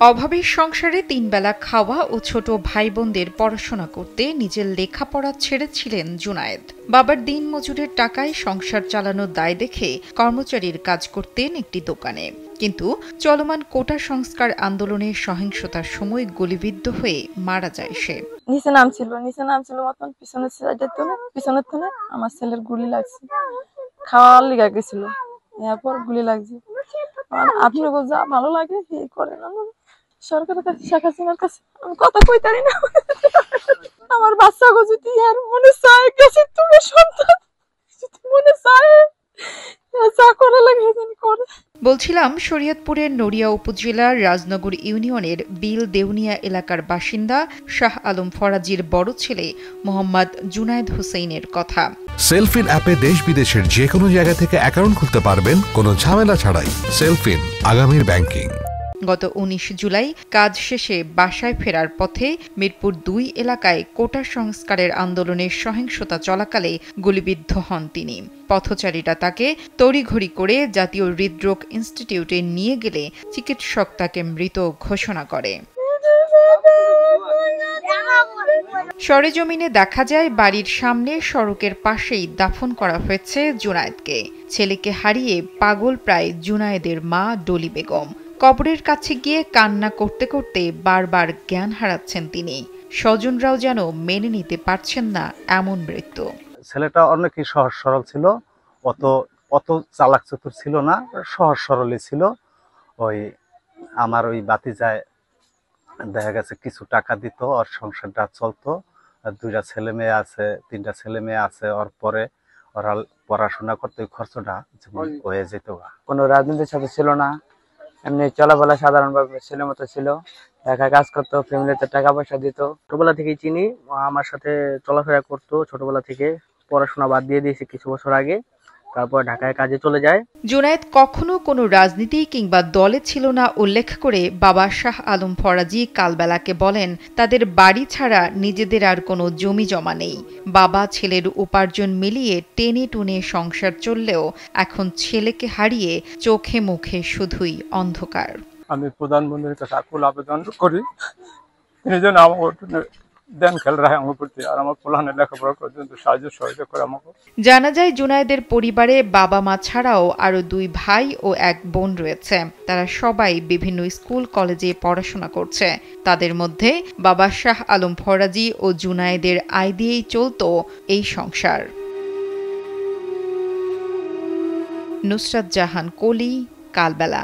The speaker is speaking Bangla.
অভাবের সংসারে ৩ বেলা খাওয়া ও ছোট ভাই বোনদের পড়াশোনা করতে নিজের লেখাপড়া ছেড়েছিলেন জুনায়েদ। বাবার দিন মজুরের টাকায় সংসার চালানোর দায় দেখে কর্মচারীর কাজ করতেন একটি দোকানে। কিন্তু চলমান কোটা সংস্কার আন্দোলনের সহিংসতার সময় গুলিবিদ্ধ হয়ে মারা যায় সে। নিচে নামছিল মতন পিছনের থনে আমার ছেলের গুলি লাগছে, খাওয়ার লিগা গেছিল, এরপর গুলি লাগছে। আপনাকে যা ভালো লাগে এই করে না, সরকারের কাছে, শেখ হাসিনার কাছে আমি কথা কইতারি না। আমার বাচ্চাকে যদি আর মনে চায় গেছে তুমি সন্তান যদি মনে চায় যা করা লাগে করে। বলছিলাম, শরীয়তপুরের নড়িয়া উপজেলার রাজনগর ইউনিয়নের বিল দেউনিয়া এলাকার বাসিন্দা শাহ আলম ফরাজির বড় ছেলে মোহাম্মদ জুনায়েদ হোসেনের কথা। সেলফিন অ্যাপে দেশ বিদেশের যে কোনো জায়গা থেকে অ্যাকাউন্ট খুলতে পারবেন কোনো ঝামেলা ছাড়াই। সেলফিন, আগামীর ব্যাংকিং। গত ১৯ জুলাই কাজ শেষে বাসায় ফেরার পথে মিরপুর ২ এলাকায় কোটা সংস্কারের আন্দোলনের সহিংসতা চলাকালে গুলিবিদ্ধ হন তিনি। পথচারীরা তাকে তড়িঘড়ি করে জাতীয় হৃদরোগ ইনস্টিটিউটে নিয়ে গেলে চিকিৎসক তাকে মৃত ঘোষণা করে। সরেজমিনে দেখা যায় বাড়ির সামনে সড়কের পাশেই দাফন করা হয়েছে জুনায়েদকে। ছেলেকে হারিয়ে পাগল প্রায় জুনায়েদের মা ডলি বেগম। কবরের কাছে গিয়ে কান্না করতে করতে বারবার জ্ঞান হারাচ্ছেন তিনি। স্বজনরাও যেন মেনে নিতে পারছেন না এমন মৃত্যু। ছেলেটা অনেকই সহজ সরল ছিল, অত চালাক চতুর ছিল না, সহজ সরলই ছিল। আমার ওই বাতিজায় দেখা গেছে কিছু টাকা দিত, ওর সংসারটা চলতো। 2টা ছেলে মেয়ে আছে, 3টা ছেলে মেয়ে আছে। ওর পরে ওরা পড়াশোনা করতে খরচটা হয়ে যেত। কোনো রাজনীতির সাথে ছিল না, এমনি চলাফেরা সাধারণভাবে ছেলের মতো ছিল। একা কাজ করতো, ফ্যামিলিতে টাকা পয়সা দিত। ছোটবেলা থেকেই চিনি, আমার সাথে চলাফেরা করতো ছোটবেলা থেকে। পড়াশোনা বাদ দিয়ে দিয়েছি কিছু বছর আগে, তারপর ঢাকায় কাজে চলে যায়। জুনায়েদ কখনো কোনো রাজনীতি কিংবা দলে ছিল না উল্লেখ করে বাবা শাহ আলম ফরাজি কালবেলাকে বলেন, তাদের বাড়ি ছাড়া নিজেদের আর কোনো জমি জমা নেই। বাবা ছেলের উপার্জন মিলিয়ে টেনে টুনে সংসার চললেও এখন ছেলেকে হারিয়ে চোখে মুখে শুধুই অন্ধকার। আমি প্রধানমন্ত্রীর কাছে আকুল আবেদন করি, তিনি যেন আমার দেন খেল রাখে আমার প্রতি, আর আমার পোলানের লেখাপড়া পর্যন্ত সাহায্য সহযোগিতা করে আমাকে। জানা যায় জুনায়েদের পরিবারে বাবা মা ছাড়াও আরো 2 ভাই ও 1 বোন রয়েছে। তারা সবাই বিভিন্ন স্কুল কলেজে পড়াশোনা করছে। তাদের মধ্যে বাবা শাহ আলম ফরাজি ও জুনায়েদের আয় দিয়েই চলত এই সংসার। নুসরাত জাহান কলি, কালবেলা।